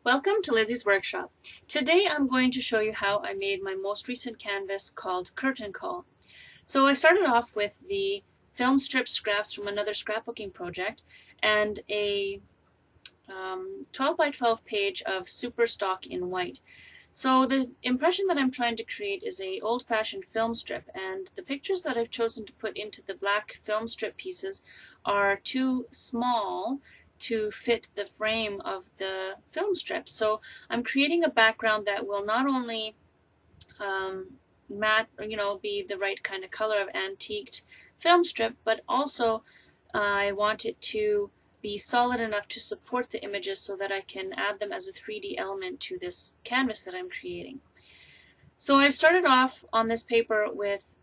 Welcome to Lizzie's Workshop. Today I'm going to show you how I made my most recent canvas called Curtain Call. So I started off with the film strip scraps from another scrapbooking project and a 12 by 12 page of super stock in white. So the impression that I'm trying to create is a old-fashioned film strip, and the pictures that I've chosen to put into the black film strip pieces are too small to fit the frame of the film strip. So I'm creating a background that will not only be the right kind of color of antiqued film strip, but also I want it to be solid enough to support the images so that I can add them as a 3D element to this canvas that I'm creating. So I've started off on this paper with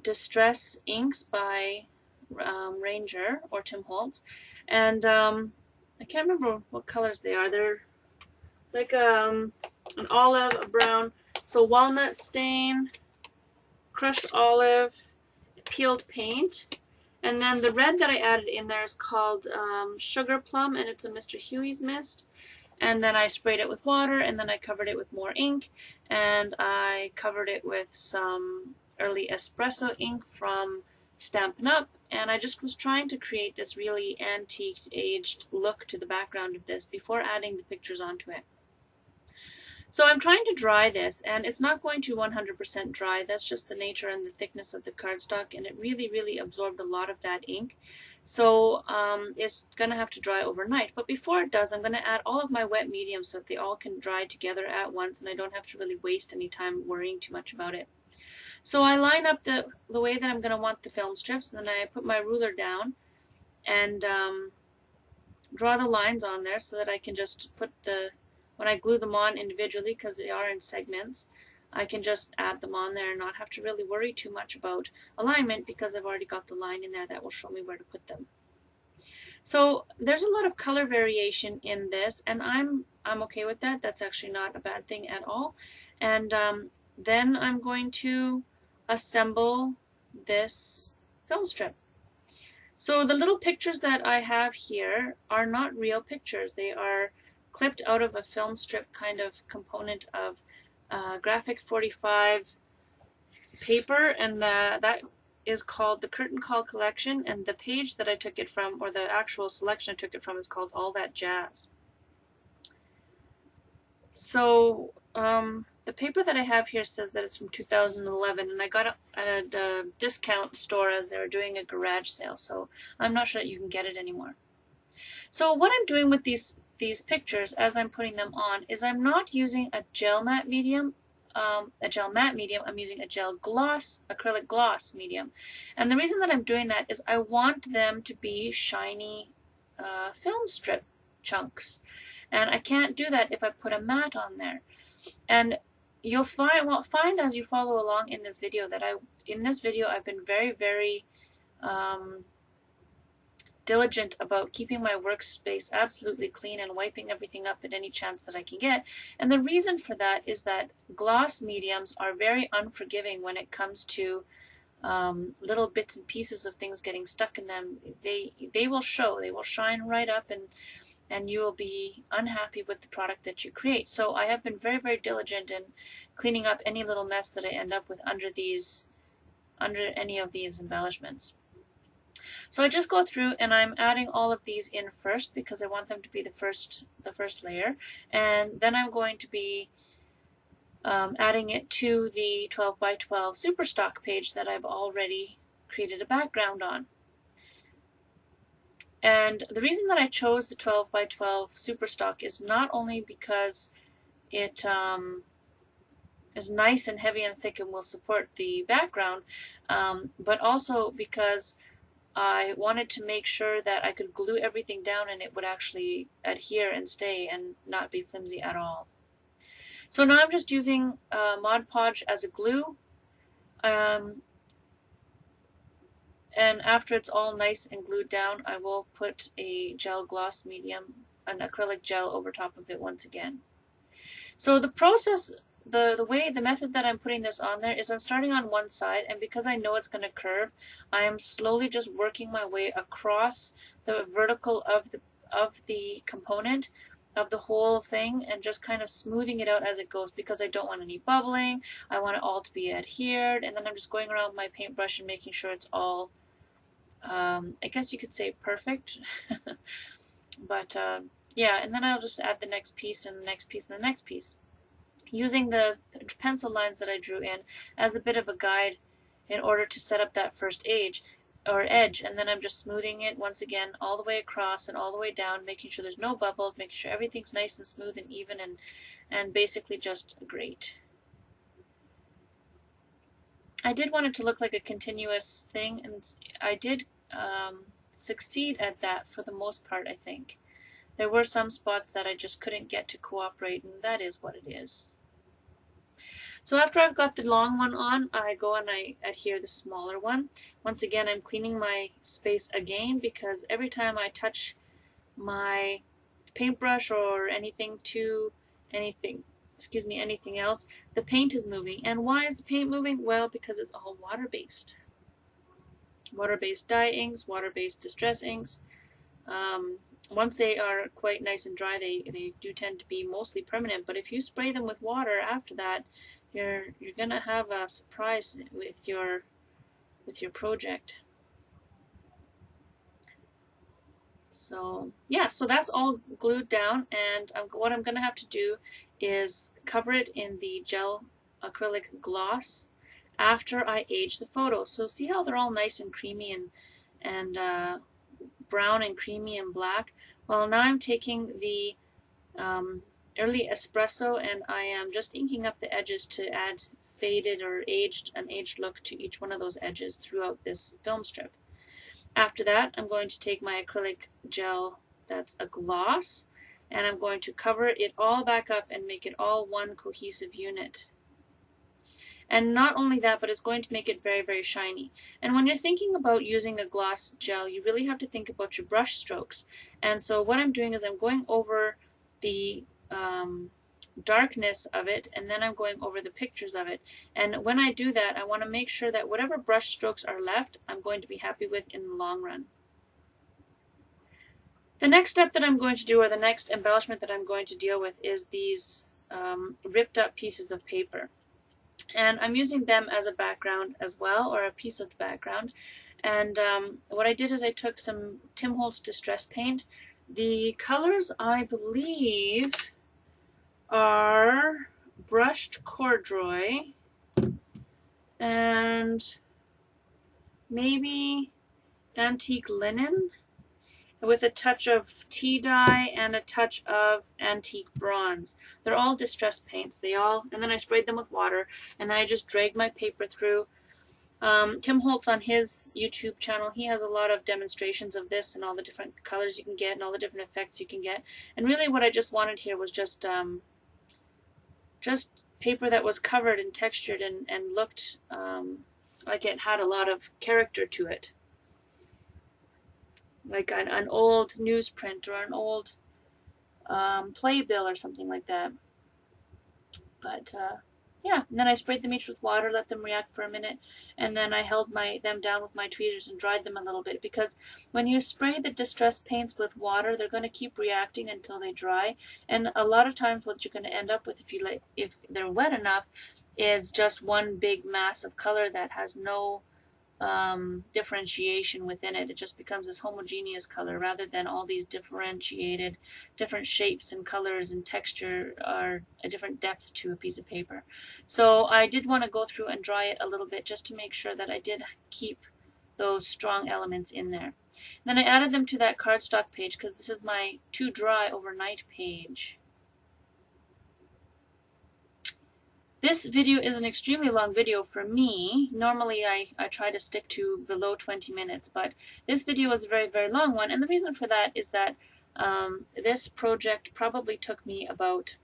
Distress Inks by Ranger or Tim Holtz, and I can't remember what colors they are. They're like an olive, a brown, so walnut stain, crushed olive, peeled paint, and then the red that I added in there is called Sugar Plum, and it's a Mr. Huey's mist. And then I sprayed it with water, and then I covered it with more ink, and I covered it with some early espresso ink from Stampin' Up, and I just was trying to create this really antiqued, aged look to the background of this before adding the pictures onto it. So I'm trying to dry this, and it's not going to 100% dry. That's just the nature and the thickness of the cardstock, and it really absorbed a lot of that ink. So it's going to have to dry overnight. But before it does, I'm going to add all of my wet mediums so that they all can dry together at once, and I don't have to really waste any time worrying too much about it. So I line up the way that I'm going to want the film strips, and then I put my ruler down and draw the lines on there so that I can just put when I glue them on individually, because they are in segments, I can just add them on there and not have to really worry too much about alignment because I've already got the line in there that will show me where to put them. So there's a lot of color variation in this, and I'm okay with that. That's actually not a bad thing at all. And then I'm going to assemble this film strip. So the little pictures that I have here are not real pictures. They are clipped out of a film strip kind of component of graphic 45 paper, and that is called the Curtain Call collection, and the page that I took it from, or the actual selection I took it from, is called All That Jazz. So the paper that I have here says that it's from 2011, and I got it at a discount store as they were doing a garage sale, so I'm not sure that you can get it anymore. So what I'm doing with these pictures as I'm putting them on is I'm not using a gel matte medium, I'm using a gel gloss, acrylic gloss medium. And the reason that I'm doing that is I want them to be shiny film strip chunks. And I can't do that if I put a matte on there. And you'll find as you follow along in this video that I've been very diligent about keeping my workspace absolutely clean and wiping everything up at any chance that I can get. And the reason for that is that gloss mediums are very unforgiving when it comes to little bits and pieces of things getting stuck in them. They will show, they will shine right up, and you will be unhappy with the product that you create. So I have been very diligent in cleaning up any little mess that I end up with under any of these embellishments. So I just go through and I'm adding all of these in first because I want them to be the first layer, and then I'm going to be adding it to the 12 by 12 super stock page that I've already created a background on. And the reason that I chose the 12 by 12 super stock is not only because it is nice and heavy and thick and will support the background, but also because I wanted to make sure that I could glue everything down and it would actually adhere and stay and not be flimsy at all. So now I'm just using Mod Podge as a glue, and after it's all nice and glued down, I will put a gel gloss medium, an acrylic gel, over top of it once again. So the process, the method that I'm putting this on there is I'm starting on one side, and because I know it's going to curve, I am slowly just working my way across the vertical of the component of the whole thing and just kind of smoothing it out as it goes, because I don't want any bubbling. I want it all to be adhered, and then I'm just going around with my paintbrush and making sure it's all, I guess you could say, perfect. But yeah, and then I'll just add the next piece and the next piece and the next piece, using the pencil lines that I drew in as a bit of a guide in order to set up that first edge, and then I'm just smoothing it once again all the way across and all the way down, making sure there's no bubbles, making sure everything's nice and smooth and even, and basically just great. I did want it to look like a continuous thing, and I did succeed at that for the most part, I think. There were some spots that I just couldn't get to cooperate, and that is what it is. So after I've got the long one on, I go and I adhere the smaller one. Once again, I'm cleaning my space again, because every time I touch my paintbrush or anything else, the paint is moving. And why is the paint moving? Well, because it's all water-based. Water-based dye inks, water-based distress inks. Once they are quite nice and dry, they do tend to be mostly permanent. But if you spray them with water after that, you're gonna have a surprise with your project. So yeah, so that's all glued down, and what I'm gonna have to do is cover it in the gel acrylic gloss after I age the photos. So see how they're all nice and creamy and brown and creamy and black? Well, now I'm taking the early espresso, and I am just inking up the edges to add faded or an aged look to each one of those edges throughout this film strip. After that, I'm going to take my acrylic gel that's a gloss, and I'm going to cover it all back up and make it all one cohesive unit. And not only that, but it's going to make it very, very shiny. And when you're thinking about using a gloss gel, you really have to think about your brush strokes. And so what I'm doing is I'm going over the darkness of it, and then I'm going over the pictures of it. And when I do that, I want to make sure that whatever brush strokes are left, I'm going to be happy with in the long run. The next step that I'm going to do, or the next embellishment that I'm going to deal with, is these ripped up pieces of paper. And I'm using them as a background as well, or a piece of the background. And what I did is I took some Tim Holtz Distress Paint. The colors, I believe, are brushed corduroy and maybe antique linen, with a touch of tea dye and a touch of antique bronze. They're all distress paints. And then I sprayed them with water, and then I just dragged my paper through. Tim Holtz, on his YouTube channel, he has a lot of demonstrations of this and all the different colors you can get and all the different effects you can get. And really what I just wanted here was just paper that was covered and textured and looked like it had a lot of character to it. Like an old newsprint or an old playbill or something like that. But yeah, and then I sprayed them each with water, let them react for a minute, and then I held them down with my tweezers and dried them a little bit, because when you spray the distress paints with water, they're going to keep reacting until they dry. And a lot of times what you're going to end up with, if they're wet enough, is just one big mass of color that has no differentiation within it. It just becomes this homogeneous color, rather than all these differentiated different shapes and colors and texture or a different depth to a piece of paper. So I did want to go through and dry it a little bit, just to make sure that I did keep those strong elements in there. And then I added them to that cardstock page, because this is my to dry overnight page. This video is an extremely long video for me. Normally I try to stick to below 20 minutes, but this video is a very, very long one. And the reason for that is that this project probably took me about,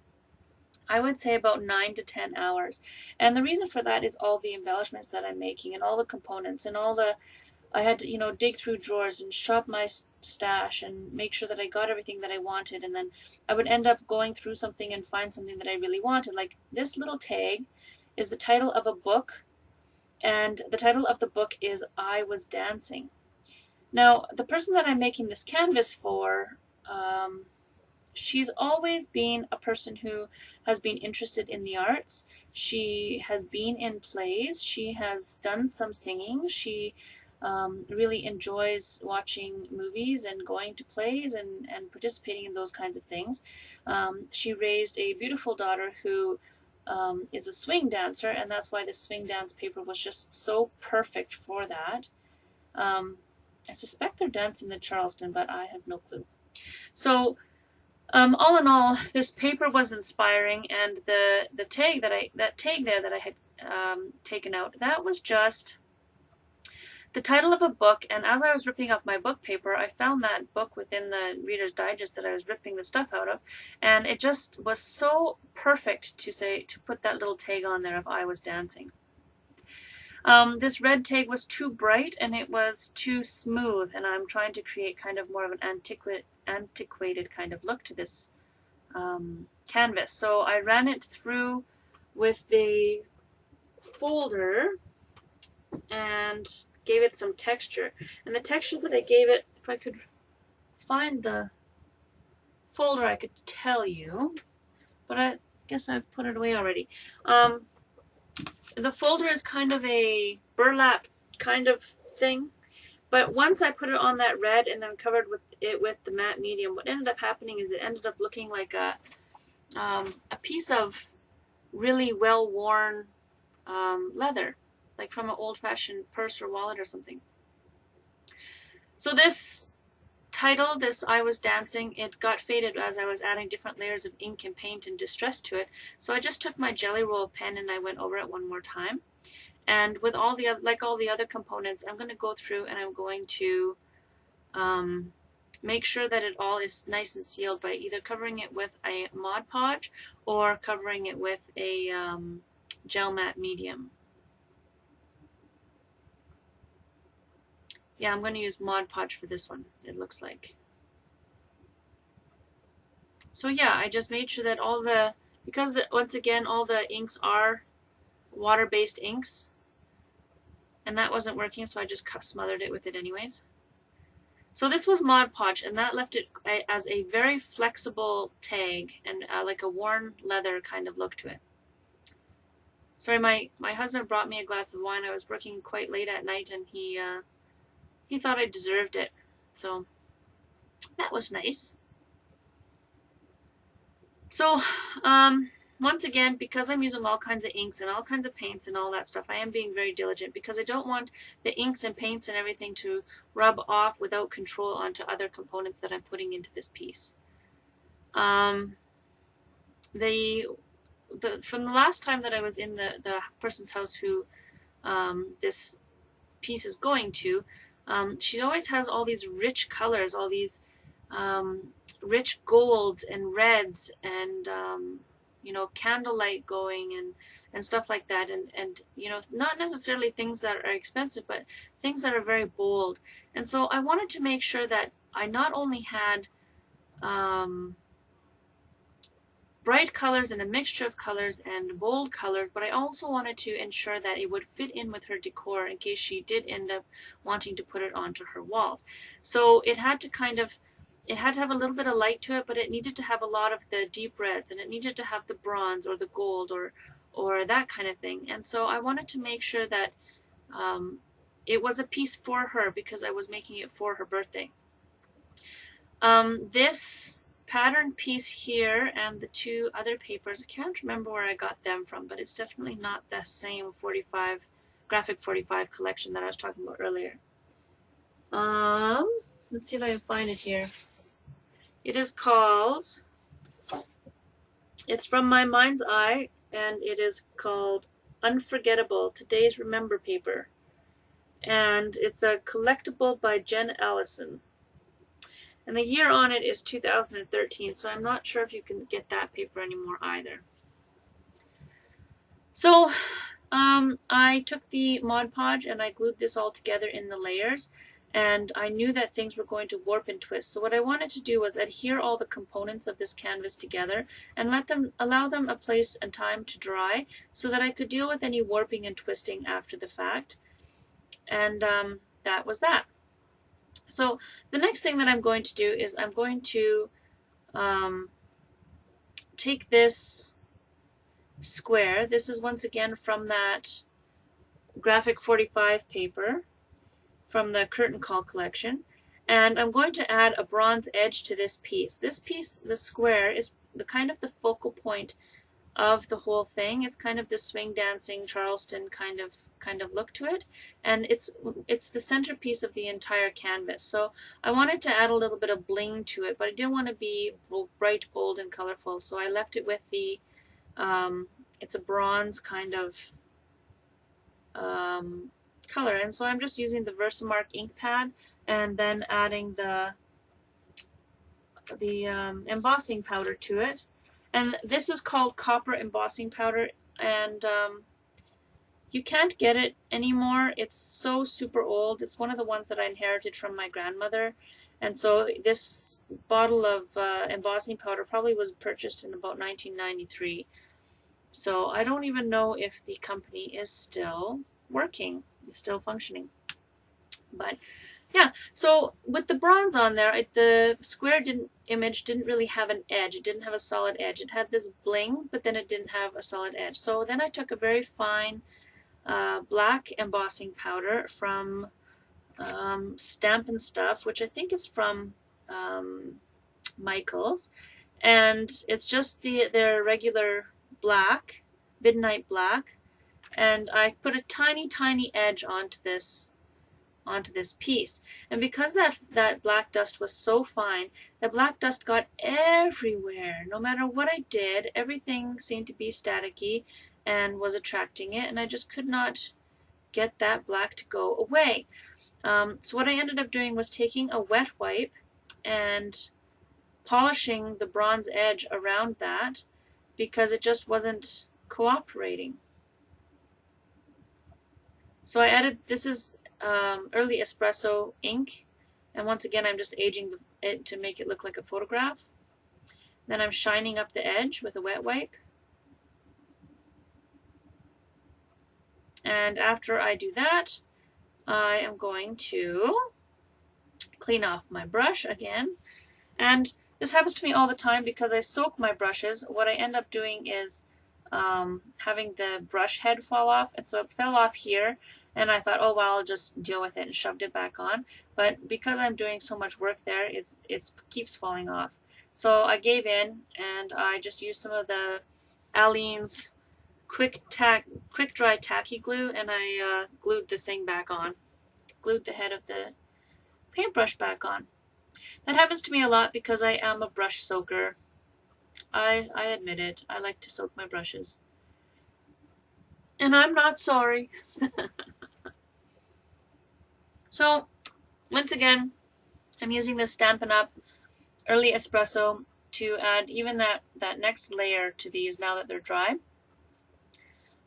I would say, about 9 to 10 hours. And the reason for that is all the embellishments that I'm making and all the components and I had to, dig through drawers and shop my stash and make sure that I got everything that I wanted. And then I would end up going through something and find something that I really wanted. Like this little tag is the title of a book, and the title of the book is I Was Dancing. Now, the person that I'm making this canvas for, she's always been a person who has been interested in the arts. She has been in plays. She has done some singing. She really enjoys watching movies and going to plays and participating in those kinds of things. She raised a beautiful daughter who is a swing dancer, and that's why the swing dance paper was just so perfect for that. I suspect they're dancing in Charleston, but I have no clue. So all in all, this paper was inspiring, and the tag that I had taken out, that was just the title of a book. And as I was ripping up my book paper, I found that book within the Reader's Digest that I was ripping the stuff out of, and it just was so perfect to put that little tag on there of I was dancing. This red tag was too bright and it was too smooth, and I'm trying to create kind of more of an antiquated kind of look to this canvas. So I ran it through with the folder and gave it some texture. And the texture that I gave it, if I could find the folder, I could tell you, but I guess I've put it away already. The folder is kind of a burlap kind of thing, but once I put it on that red and then covered it with the matte medium, what ended up happening is it ended up looking like a piece of really well-worn leather, like from an old-fashioned purse or wallet or something. So this title, this I Was Dancing, it got faded as I was adding different layers of ink and paint and distress to it. So I just took my Jelly Roll pen and I went over it one more time. And with all the other components, I'm going to go through and I'm going to make sure that it all is nice and sealed by either covering it with a Mod Podge or covering it with a gel matte medium. Yeah, I'm going to use Mod Podge for this one, it looks like. So yeah, I just made sure that once again, all the inks are water-based inks, and that wasn't working, so I just smothered it with it anyways. So this was Mod Podge, and that left it as a very flexible tag and like a worn leather kind of look to it. Sorry, my husband brought me a glass of wine. I was working quite late at night, and he thought I deserved it, so that was nice. So once again, because I'm using all kinds of inks and all kinds of paints and all that stuff, I am being very diligent because I don't want the inks and paints and everything to rub off without control onto other components that I'm putting into this piece. From the last time that I was in the person's house who this piece is going to, she always has all these rich colors, all these rich golds and reds and you know, candlelight going and stuff like that, and you know, not necessarily things that are expensive, but things that are very bold. And so I wanted to make sure that I not only had bright colors and a mixture of colors and bold colors, but I also wanted to ensure that it would fit in with her decor in case she did end up wanting to put it onto her walls. So it had to have a little bit of light to it, but it needed to have a lot of the deep reds, and it needed to have the bronze or the gold or that kind of thing. And so I wanted to make sure that it was a piece for her because I was making it for her birthday. This pattern piece here and the two other papers, I can't remember where I got them from, but it's definitely not the same graphic 45 collection that I was talking about earlier. Let's see if I can find it here. It is called, it's from My Mind's Eye, and it is called Unforgettable, Today's Remember Paper. And it's a collectible by Jen Allison. And the year on it is 2013, so I'm not sure if you can get that paper anymore either. So I took the Mod Podge and I glued this all together in the layers, and I knew that things were going to warp and twist. So what I wanted to do was adhere all the components of this canvas together and allow them a place and time to dry so that I could deal with any warping and twisting after the fact. And that was that. So the next thing that I'm going to do is I'm going to take this square. This is once again from that Graphic 45 paper from the Curtain Call collection. And I'm going to add a bronze edge to this piece. This piece, the square, is the kind of the focal point of the whole thing. It's kind of the swing dancing Charleston kind of look to it, and it's the centerpiece of the entire canvas. So I wanted to add a little bit of bling to it, but I didn't want to be bright, bold, and colorful. So I left it with the it's a bronze kind of color, and so I'm just using the Versamark ink pad and then adding the embossing powder to it. And this is called copper embossing powder, and you can't get it anymore. It's so super old. It's one of the ones that I inherited from my grandmother, and so this bottle of embossing powder probably was purchased in about 1993. So I don't even know if the company is still working, still functioning. But yeah, so with the bronze on there, the square image didn't really have an edge. It didn't have a solid edge. It had this bling, but then it didn't have a solid edge. So then I took a very fine black embossing powder from Stamp and Stuff, which I think is from Michaels, and it's just their regular black, midnight black, and I put a tiny edge onto this piece. And because that black dust was so fine, the black dust got everywhere. No matter what I did, everything seemed to be staticky and was attracting it, and I just could not get that black to go away. So what I ended up doing was taking a wet wipe and polishing the bronze edge around that, because it just wasn't cooperating. So I added, this is early espresso ink, and once again I'm just aging it to make it look like a photograph. Then I'm shining up the edge with a wet wipe, and after I do that, I am going to clean off my brush again. And this happens to me all the time because I soak my brushes. What I end up doing is having the brush head fall off, and so it fell off here, and I thought, oh well, I'll just deal with it, and shoved it back on. But because I'm doing so much work there, it keeps falling off. So I gave in, and I just used some of the Aleene's quick dry tacky glue, and I glued the thing back on, glued the head of the paintbrush back on. That happens to me a lot because I am a brush soaker. I admit it. I like to soak my brushes. And I'm not sorry. So, once again, I'm using this Stampin' Up! Early Espresso to add even that next layer to these now that they're dry.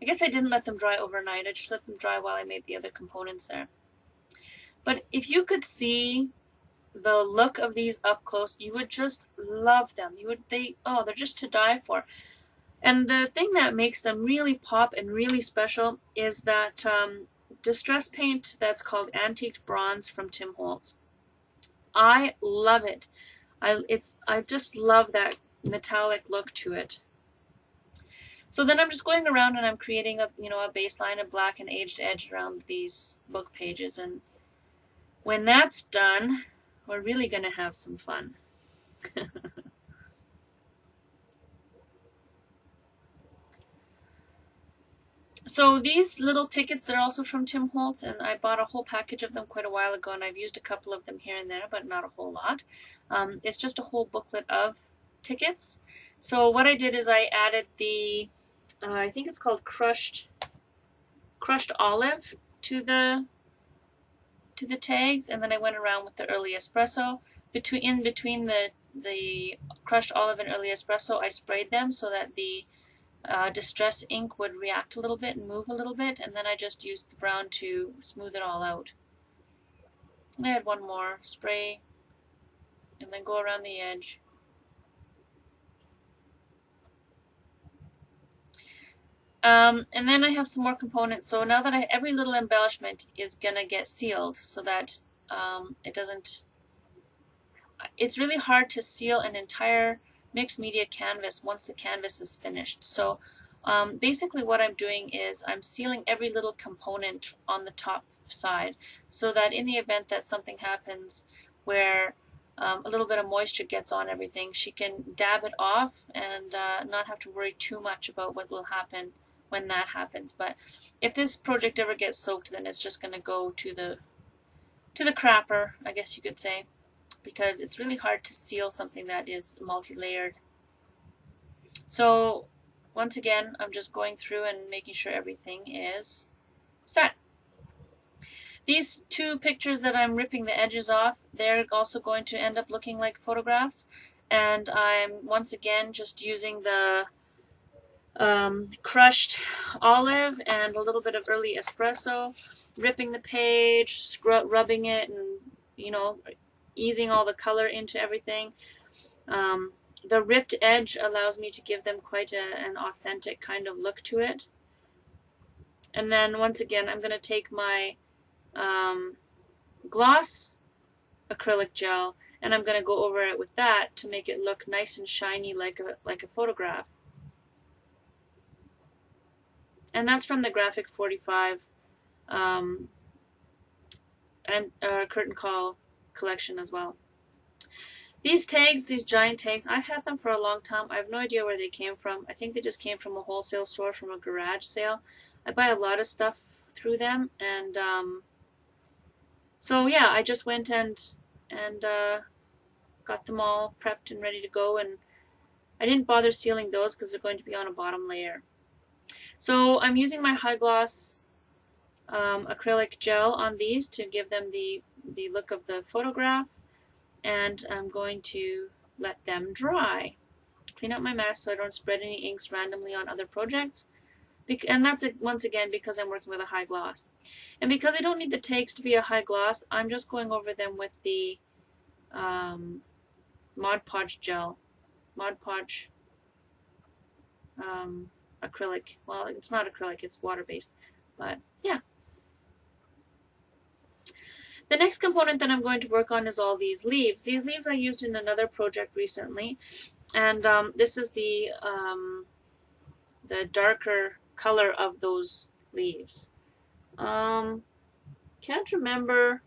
I guess I didn't let them dry overnight. I just let them dry while I made the other components there. But if you could see the look of these up close, you would just love them. They're just to die for. And the thing that makes them really pop and really special is that distress paint that's called Antiqued Bronze from Tim Holtz. I love it. I just love that metallic look to it. So then I'm just going around and I'm creating a baseline of black and aged edge around these book pages, and when that's done, we're really going to have some fun. So these little tickets, they're also from Tim Holtz, and I bought a whole package of them quite a while ago, and I've used a couple of them here and there, but not a whole lot. It's just a whole booklet of tickets. So what I did is I added the, I think it's called crushed olive to the tags, and then I went around with the early espresso. In between the crushed olive and early espresso, I sprayed them so that the distress ink would react a little bit and move a little bit, and then I just used the brown to smooth it all out. And I had one more spray and then go around the edge. And then I have some more components. So now that every little embellishment is gonna get sealed so that it doesn't, it's really hard to seal an entire mixed media canvas once the canvas is finished. So basically what I'm doing is I'm sealing every little component on the top side so that in the event that something happens where a little bit of moisture gets on everything, she can dab it off and not have to worry too much about what will happen when that happens. But if this project ever gets soaked, then it's just going to go to the crapper, I guess you could say, because it's really hard to seal something that is multi-layered. So once again, I'm just going through and making sure everything is set. These two pictures that I'm ripping the edges off, they're also going to end up looking like photographs. And I'm once again just using the crushed olive and a little bit of early espresso, ripping the page, rubbing it, and, you know, easing all the color into everything. The ripped edge allows me to give them quite an authentic kind of look to it. And then once again, I'm going to take my gloss acrylic gel and I'm going to go over it with that to make it look nice and shiny like a photograph. And that's from the Graphic 45 and Curtain Call collection as well. These tags, these giant tags, I've had them for a long time. I have no idea where they came from. I think they just came from a wholesale store, from a garage sale. I buy a lot of stuff through them, and so yeah, I just went and got them all prepped and ready to go, and I didn't bother sealing those because they're going to be on a bottom layer. So I'm using my high gloss acrylic gel on these to give them the look of the photograph, and I'm going to let them dry. Clean up my mess so I don't spread any inks randomly on other projects. And that's once again because I'm working with a high gloss. And because I don't need the tags to be a high gloss, I'm just going over them with the Mod Podge gel. Mod Podge acrylic. Well, it's not acrylic, it's water-based. But yeah. The next component that I'm going to work on is all these leaves. These leaves I used in another project recently, and this is the darker color of those leaves. Can't remember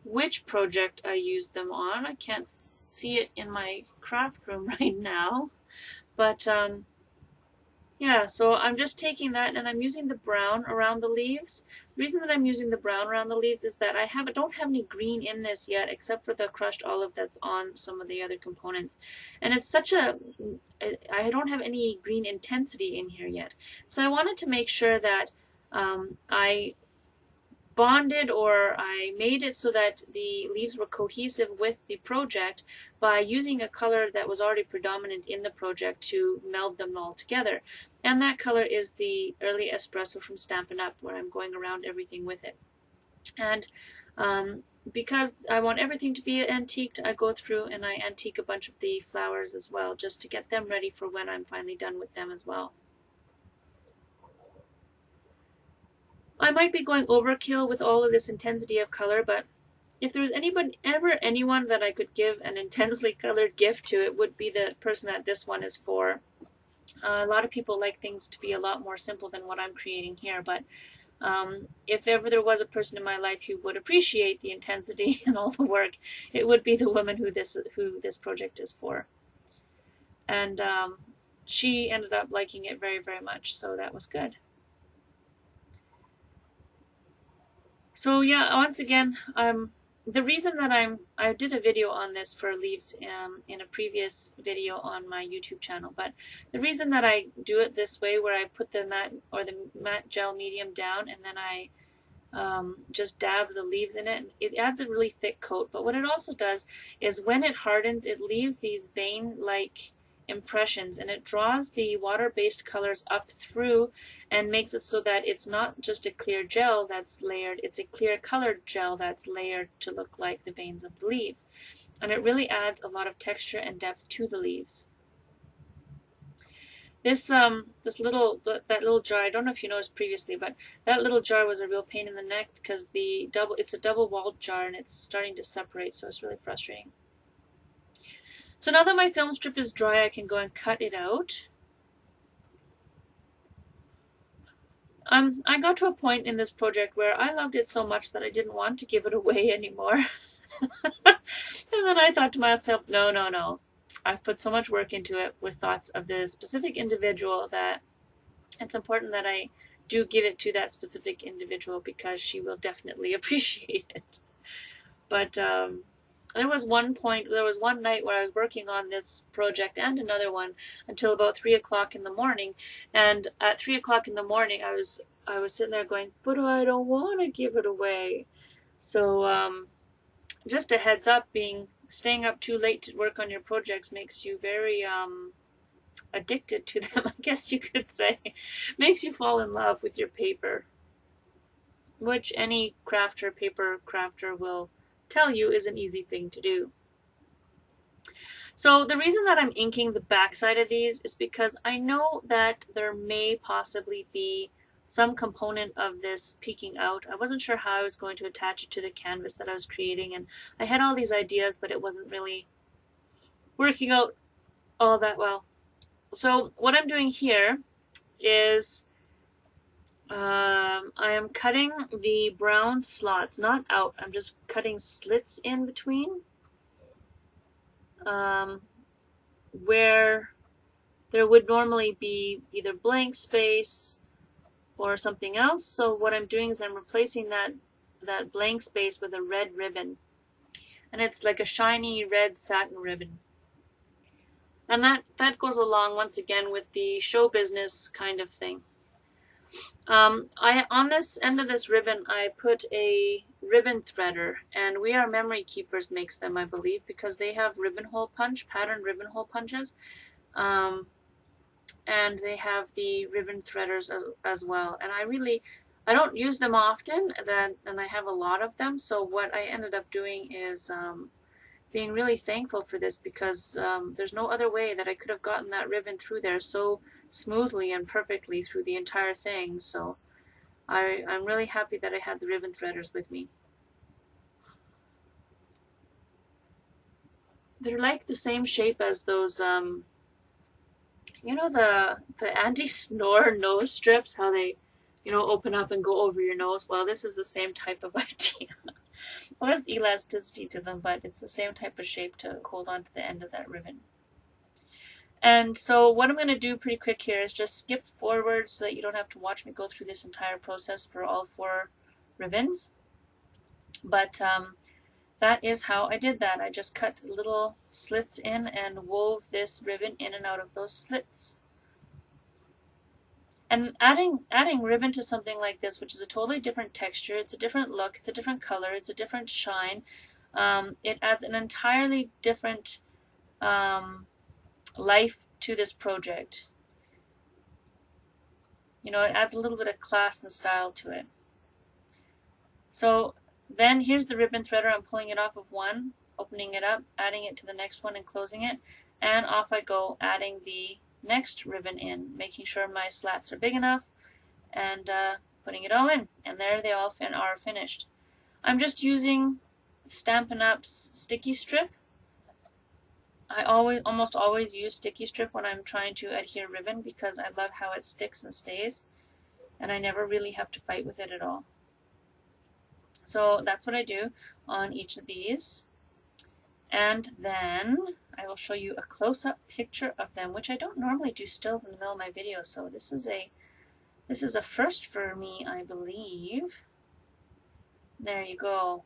which project I used them on. I can't see it in my craft room right now, but yeah, so I'm just taking that and I'm using the brown around the leaves. The reason that I'm using the brown around the leaves is that I don't have any green in this yet, except for the crushed olive that's on some of the other components. And it's such a, I don't have any green intensity in here yet. So I wanted to make sure that I bonded, or I made it so that the leaves were cohesive with the project by using a color that was already predominant in the project to meld them all together. And that color is the Early Espresso from Stampin' Up, where I'm going around everything with it. And because I want everything to be antiqued, I go through and I antique a bunch of the flowers as well, just to get them ready for when I'm finally done with them as well. I might be going overkill with all of this intensity of color, but if there was anyone that I could give an intensely colored gift to, it would be the person that this one is for. A lot of people like things to be a lot more simple than what I'm creating here, but if ever there was a person in my life who would appreciate the intensity and all the work, it would be the woman who this project is for. And she ended up liking it very, very much, so that was good. So yeah, once again, the reason that I did a video on this for leaves in a previous video on my YouTube channel, but the reason that I do it this way, where I put the matte gel medium down and then I just dab the leaves in it, it adds a really thick coat. But what it also does is when it hardens, it leaves these vein-like impressions, and it draws the water-based colors up through and makes it so that it's not just a clear gel that's layered, it's a clear colored gel that's layered to look like the veins of the leaves. And it really adds a lot of texture and depth to the leaves. That little jar, I don't know if you noticed previously, but that little jar was a real pain in the neck because it's a double-walled jar and it's starting to separate, so it's really frustrating. So now that my film strip is dry, I can go and cut it out. I got to a point in this project where I loved it so much that I didn't want to give it away anymore. And then I thought to myself, no, no, no. I've put so much work into it with thoughts of the specific individual that it's important that I do give it to that specific individual because she will definitely appreciate it. But there was one night where I was working on this project and another one until about 3 o'clock in the morning. And at 3 o'clock in the morning, I was sitting there going, but I don't want to give it away. So just a heads up, staying up too late to work on your projects makes you very addicted to them, I guess you could say. Makes you fall in love with your paper, which any paper crafter will tell you is an easy thing to do. So the reason that I'm inking the backside of these is because I know that there may possibly be some component of this peeking out. I wasn't sure how I was going to attach it to the canvas that I was creating, and I had all these ideas, but it wasn't really working out all that well. So what I'm doing here is I am cutting the brown slots, not out, I'm just cutting slits in between where there would normally be either blank space or something else. So what I'm doing is I'm replacing that blank space with a red ribbon, and it's like a shiny red satin ribbon. And that goes along once again with the show business kind of thing. On this end of this ribbon, I put a ribbon threader, and We Are Memory Keepers makes them, I believe, because they have ribbon hole punch, patterned ribbon hole punches, and they have the ribbon threaders as well. And I don't use them often, and I have a lot of them. So what I ended up doing is being really thankful for this, because there's no other way that I could have gotten that ribbon through there so smoothly and perfectly through the entire thing. So I'm really happy that I had the ribbon threaders with me. They're like the same shape as those, you know, the anti-snore nose strips, how they, you know, open up and go over your nose. Well, this is the same type of idea. Well, there's elasticity to them, but it's the same type of shape to hold on to the end of that ribbon. And so what I'm going to do pretty quick here is just skip forward so that you don't have to watch me go through this entire process for all 4 ribbons. But that is how I did that. I just cut little slits in and wove this ribbon in and out of those slits. And adding ribbon to something like this, which is a totally different texture, it's a different look, it's a different color, it's a different shine, it adds an entirely different life to this project. You know, it adds a little bit of class and style to it. So then here's the ribbon threader. I'm pulling it off of one, opening it up, adding it to the next one and closing it, and off I go, adding the next ribbon in, making sure my slats are big enough, and putting it all in, and there they all are finished. I'm just using Stampin' Up's sticky strip. I almost always use sticky strip when I'm trying to adhere ribbon because I love how it sticks and stays, and I never really have to fight with it at all. So that's what I do on each of these. And then I will show you a close-up picture of them, which I don't normally do stills in the middle of my video, so this is a first for me, I believe. There you go,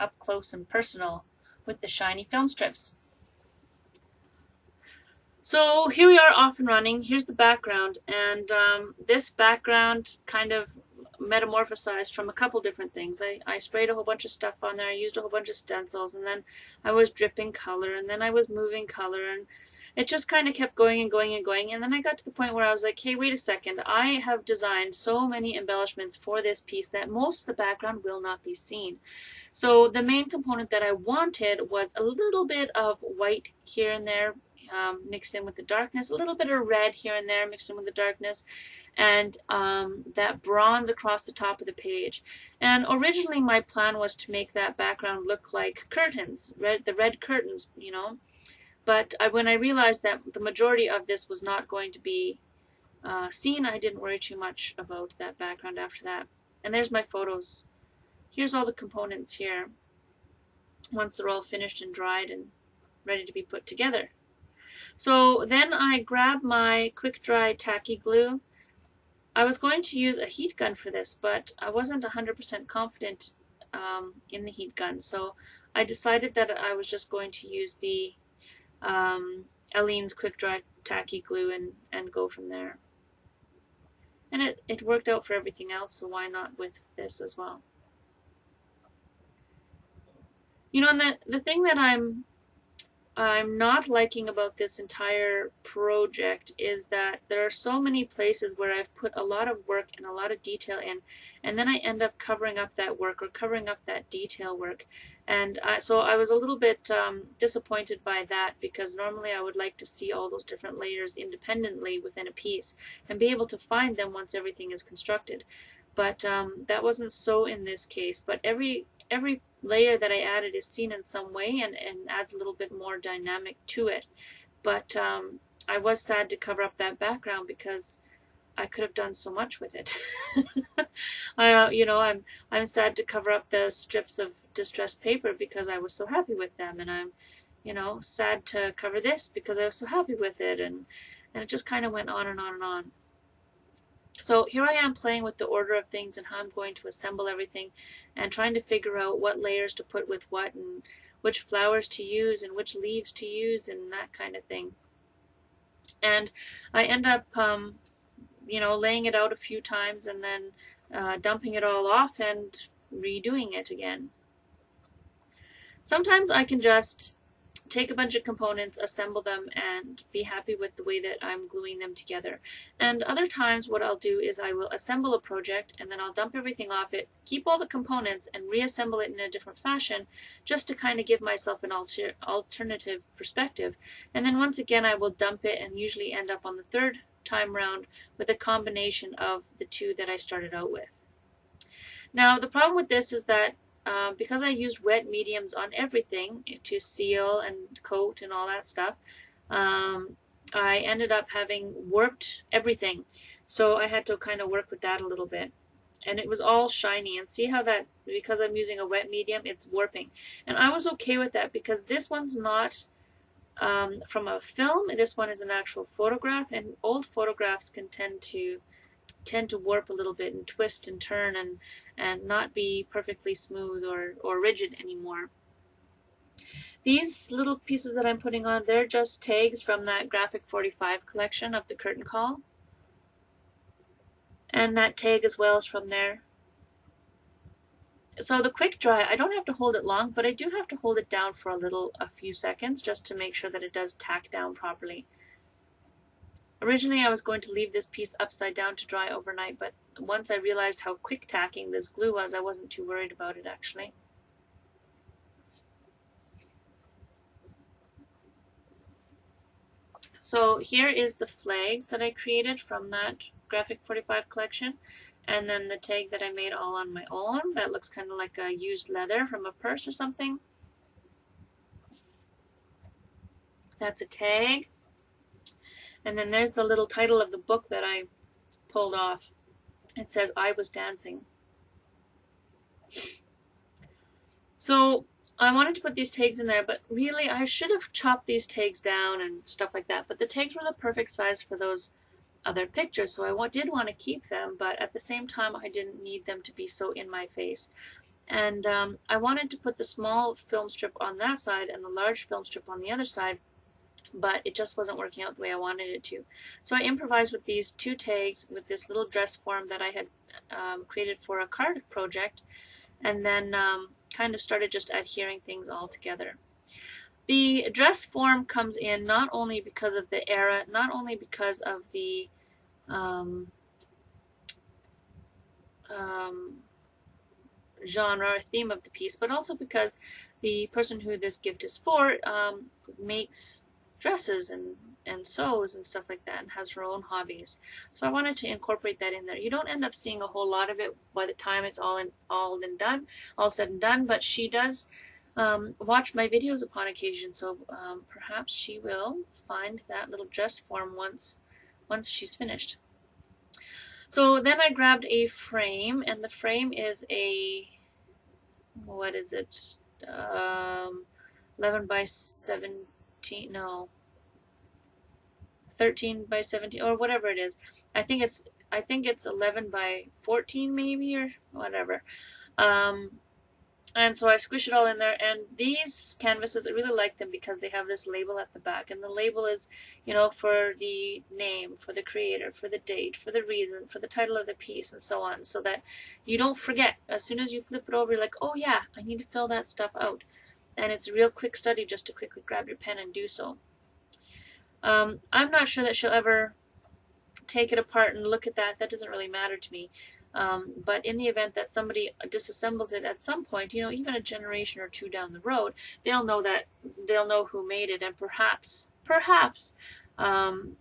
up close and personal with the shiny film strips. So here we are off and running. Here's the background, and this background kind of metamorphosized from a couple different things. I sprayed a whole bunch of stuff on there, I used a whole bunch of stencils, and then I was dripping color, and then I was moving color, and it just kind of kept going and going and going. And then I got to the point where I was like, hey, wait a second, I have designed so many embellishments for this piece that most of the background will not be seen. So the main component that I wanted was a little bit of white here and there, mixed in with the darkness, a little bit of red here and there mixed in with the darkness, and that bronze across the top of the page. And originally my plan was to make that background look like curtains, the red curtains, you know. But when I realized that the majority of this was not going to be seen, I didn't worry too much about that background after that. And there's my photos. Here's all the components here once they're all finished and dried and ready to be put together. So then I grabbed my quick dry tacky glue. I was going to use a heat gun for this, but I wasn't 100% confident in the heat gun, so I decided that I was just going to use the Aleene's quick dry tacky glue and go from there. And it worked out for everything else, so why not with this as well? You know, and the thing that I'm not liking about this entire project is that there are so many places where I've put a lot of work and a lot of detail in, and then I end up covering up that work or covering up that detail work. And so I was a little bit disappointed by that, because normally I would like to see all those different layers independently within a piece and be able to find them once everything is constructed. But that wasn't so in this case. But every layer that I added is seen in some way and adds a little bit more dynamic to it. But I was sad to cover up that background because I could have done so much with it. I'm sad to cover up the strips of distressed paper because I was so happy with them, and I'm sad to cover this because I was so happy with it, and it just kind of went on and on and on. So here I am playing with the order of things and how I'm going to assemble everything, and trying to figure out what layers to put with what, and which flowers to use and which leaves to use, and that kind of thing. And I end up laying it out a few times and then dumping it all off and redoing it again. Sometimes I can just take a bunch of components, assemble them, and be happy with the way that I'm gluing them together. And other times what I'll do is I will assemble a project and then I'll dump everything off it, keep all the components, and reassemble it in a different fashion, just to kind of give myself an alternative perspective. And then once again I will dump it and usually end up on the third time round with a combination of the two that I started out with. Now the problem with this is that because I used wet mediums on everything to seal and coat and all that stuff, I ended up having warped everything. So I had to kind of work with that a little bit. And it was all shiny. And see how that, because I'm using a wet medium, it's warping. And I was okay with that because this one's not from a film. This one is an actual photograph. And old photographs can tend to warp a little bit and twist and turn and not be perfectly smooth or rigid anymore. These little pieces that I'm putting on, they're just tags from that Graphic 45 collection of the curtain call. And that tag as well is from there. So the quick dry, I don't have to hold it long, but I do have to hold it down for a few seconds just to make sure that it does tack down properly. Originally I was going to leave this piece upside down to dry overnight, but once I realized how quick tacking this glue was, I wasn't too worried about it actually. So here is the flags that I created from that Graphic 45 collection, and then the tag that I made all on my own. That looks kind of like a used leather from a purse or something. That's a tag. And then there's the little title of the book that I pulled off. It says, "I Was Dancing." So I wanted to put these tags in there, but really I should have chopped these tags down and stuff like that. But the tags were the perfect size for those other pictures, so I did want to keep them, but at the same time I didn't need them to be so in my face. And I wanted to put the small film strip on that side and the large film strip on the other side, but it just wasn't working out the way I wanted it to. So I improvised with these two tags with this little dress form that I had created for a card project, and then kind of started just adhering things all together. The dress form comes in not only because of the era, not only because of the genre or theme of the piece, but also because the person who this gift is for makes dresses and sews and stuff like that and has her own hobbies. So I wanted to incorporate that in there. You don't end up seeing a whole lot of it by the time it's all said and done, but she does watch my videos upon occasion, so perhaps she will find that little dress form once she's finished. So then I grabbed a frame, and the frame is a, what is it, 11 by 17, no, 13 by 17, or whatever it is. I think it's 11 by 14 maybe, or whatever. And so I squish it all in there, and these canvases, I really like them because they have this label at the back, and the label is, you know, for the name, for the creator, for the date, for the reason, for the title of the piece, and so on, so that you don't forget. As soon as you flip it over, you're like, oh yeah, I need to fill that stuff out. And it's a real quick study just to quickly grab your pen and do so. I'm not sure that she'll ever take it apart and look at that. That doesn't really matter to me. But in the event that somebody disassembles it at some point, you know, even a generation or two down the road, they'll know who made it, and perhaps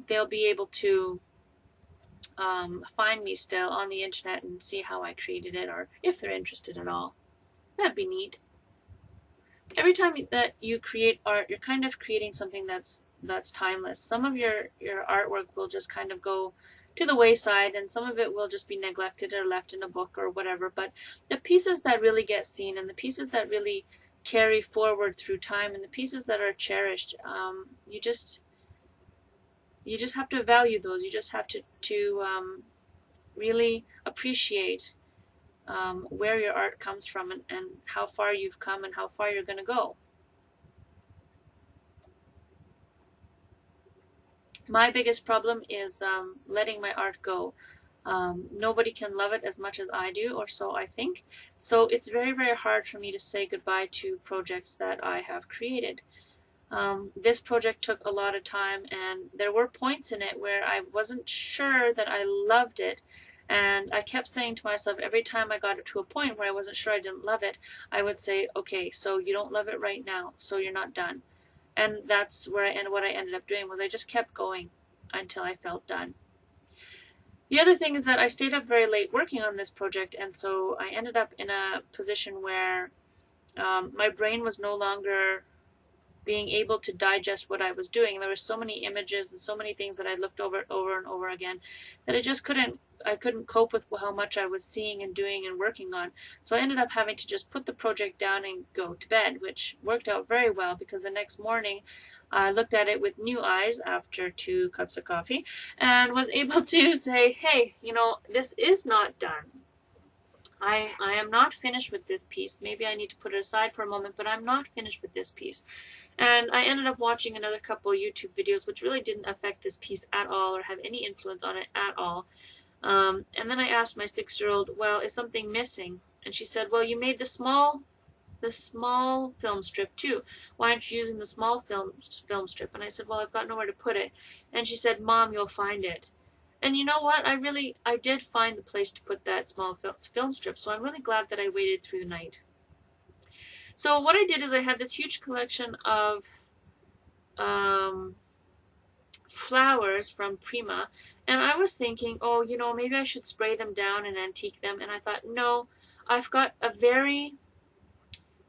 they'll be able to find me still on the internet and see how I created it, or if they're interested at all. That'd be neat. Every time that you create art, you're kind of creating something that's timeless. Some of your artwork will just kind of go to the wayside, and some of it will just be neglected or left in a book or whatever. But the pieces that really get seen, and the pieces that really carry forward through time, and the pieces that are cherished, you just have to value those. You just have to really appreciate where your art comes from, and how far you've come and how far you're going to go. My biggest problem is letting my art go. Nobody can love it as much as I do, or so I think. So it's very, very hard for me to say goodbye to projects that I have created. This project took a lot of time, and there were points in it where I wasn't sure that I loved it. And I kept saying to myself, every time I got to a point where I wasn't sure I didn't love it, I would say, okay, so you don't love it right now, so you're not done. And that's where what I ended up doing was I just kept going until I felt done. The other thing is that I stayed up very late working on this project, and so I ended up in a position where my brain was no longer being able to digest what I was doing. There were so many images and so many things that I looked over and over again that I couldn't cope with how much I was seeing and doing and working on. So I ended up having to just put the project down and go to bed, which worked out very well, because the next morning I looked at it with new eyes after 2 cups of coffee and was able to say, hey, you know, this is not done. I am not finished with this piece. Maybe I need to put it aside for a moment, but I'm not finished with this piece. And I ended up watching another couple of YouTube videos which really didn't affect this piece at all or have any influence on it at all. And then I asked my 6-year-old, well, is something missing? And she said, well, you made the small film strip too. Why aren't you using the small film strip? And I said, well, I've got nowhere to put it. And she said, Mom, you'll find it. And you know what? I did find the place to put that small film strip, so I'm really glad that I waited through the night. So what I did is I had this huge collection of flowers from Prima, and I was thinking, oh, you know, maybe I should spray them down and antique them, and I thought, no, I've got a very,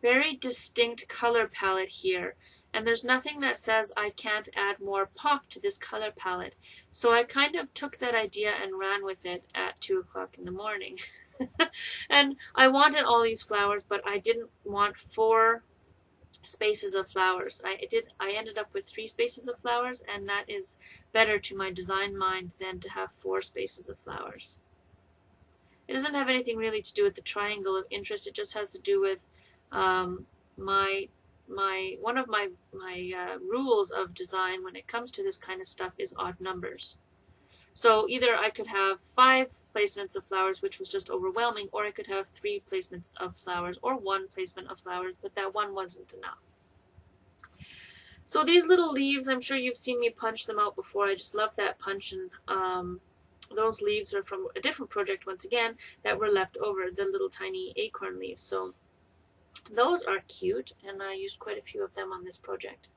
very distinct color palette here, and there's nothing that says I can't add more pop to this color palette. So I kind of took that idea and ran with it at 2 o'clock in the morning. And I wanted all these flowers, but I didn't want 4 spaces of flowers. I ended up with 3 spaces of flowers, and that is better to my design mind than to have 4 spaces of flowers. It doesn't have anything really to do with the triangle of interest. It just has to do with one of my rules of design when it comes to this kind of stuff is odd numbers. So either I could have 5 placements of flowers, which was just overwhelming, or I could have 3 placements of flowers, or 1 placement of flowers, but that 1 wasn't enough. So these little leaves, I'm sure you've seen me punch them out before. I just love that punch, and those leaves are from a different project once again that were left over, the little tiny acorn leaves. So those are cute, and I used quite a few of them on this project.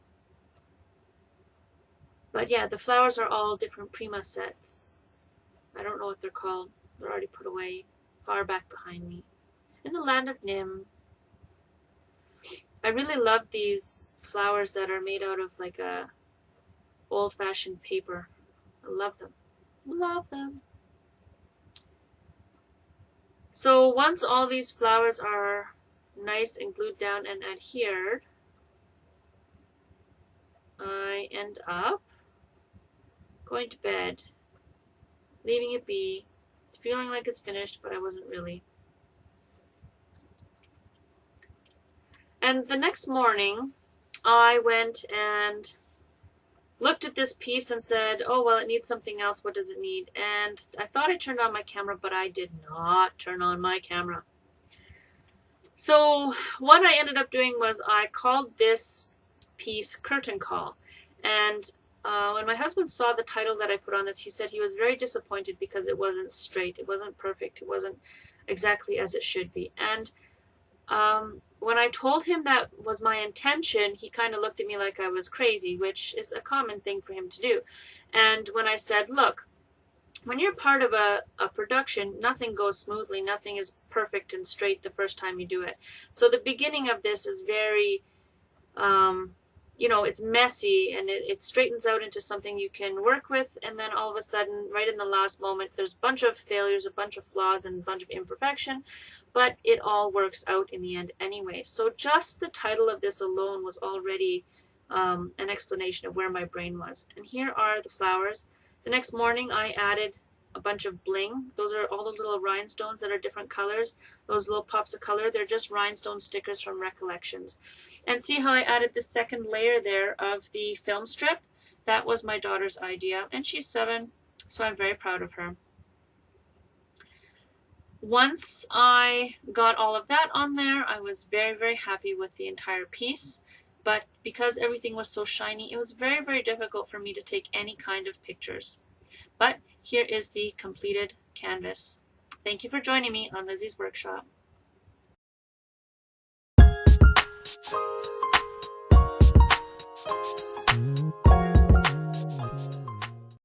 But yeah, the flowers are all different Prima sets. I don't know what they're called. They're already put away far back behind me in the land of Nim. I really love these flowers that are made out of like a old-fashioned paper. I love them. Love them. So once all these flowers are nice and glued down and adhered, I end up going to bed, leaving it be, feeling like it's finished, but I wasn't really. And the next morning, I went and looked at this piece and said, oh, well, it needs something else. What does it need? And I thought I turned on my camera, but I did not turn on my camera. So what I ended up doing was I called this piece Curtain Call. And when my husband saw the title that I put on this, he said he was very disappointed because it wasn't straight. It wasn't perfect. It wasn't exactly as it should be. And when I told him that was my intention, he kind of looked at me like I was crazy, which is a common thing for him to do. And when I said, look, when you're part of a production, nothing goes smoothly. Nothing is perfect and straight the first time you do it. So the beginning of this is very, it's messy, and it straightens out into something you can work with. And then all of a sudden, right in the last moment, there's a bunch of failures, a bunch of flaws, and a bunch of imperfection. But it all works out in the end anyway. So just the title of this alone was already an explanation of where my brain was. And here are the flowers. The next morning I added a bunch of bling. Those are all the little rhinestones that are different colors. Those little pops of color, they're just rhinestone stickers from Recollections. And see how I added the second layer there of the film strip? That was my daughter's idea, and she's 7, so I'm very proud of her. Once I got all of that on there, I was very, very happy with the entire piece. But because everything was so shiny, it was very, very difficult for me to take any kind of pictures. But here is the completed canvas. Thank you for joining me on Lizzie's Workshop.